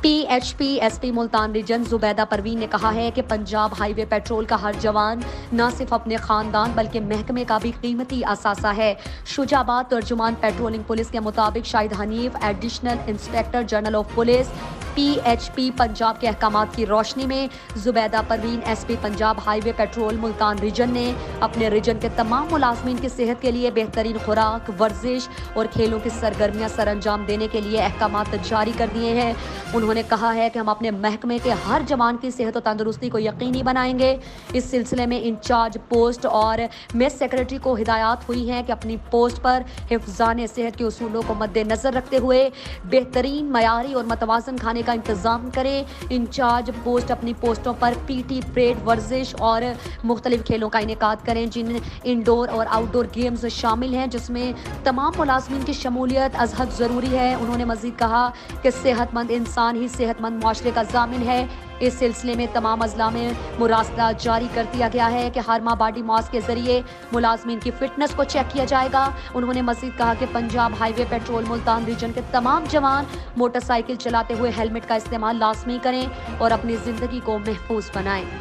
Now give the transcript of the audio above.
PHP SP Multan region Zubaida Parveen نے کہا ہے کہ پنجاب ہائی وے پیٹرول کا ہر جوان نہ صرف اپنے خاندان بلکہ محکمے کا بھی قیمتی اثاثہ ہے۔ شجاع آباد ترجمان پیٹرولنگ پولیس کے مطابق Shahid Hanif additional inspector general of police PHP Punjab کے احکامات کی روشنی میں Zubaida Parveen SP Punjab highway patrol Multan region نے اپنے ریجن کے تمام ملازمین کی صحت کے لیے بہترین خوراک، ورزش اور کھیلوں کی سرگرمیاں سر انجام دینے کے لیے احکامات جاری کر دیے ہیں۔ انہوں نے کہا ہے کہ ہم اپنے محکمے کے ہر جوان کی صحت و تندرستی کو یقینی بنائیں گے۔ اس سلسلے میں انچارج پوسٹ اور میس سیکرٹری کو ہدایات ہوئی ہیں کہ اپنی پوسٹ پر حفظان صحت کے اصولوں کو مد نظر رکھتے ہوئے بہترین، معیاری اور متوازن کھانے کا انتظام کریں۔ انچارج پوسٹ اپنی پوسٹوں پر PT پریڈ، ورزش اور مختلف کھیلوں کا انعقاد کریں جن انڈور اور آؤٹ ڈور گیمز شامل ہیں، جس میں تمام ملازمین کی شمولیت از حد ضروری ہے۔ انہوں نے مزید کہا کہ صحت مند انسان ہی صحت مند معاشرے کا ضامن ہے۔ اس سلسلے میں تمام اضلاع میں مراسلات جاری کر دیا گیا ہے کہ ہر ماہ باڈی ماس کے ذریعے ملازمین کی فٹنس کو چیک کیا جائے گا۔ انہوں نے مزید کہا کہ Punjab highway patrol Multan region کے تمام جوان موٹر سائیکل چلاتے ہوئے ہیلمٹ کا استعمال لازمی کریں اور اپنی زندگی کو محفوظ بنائیں۔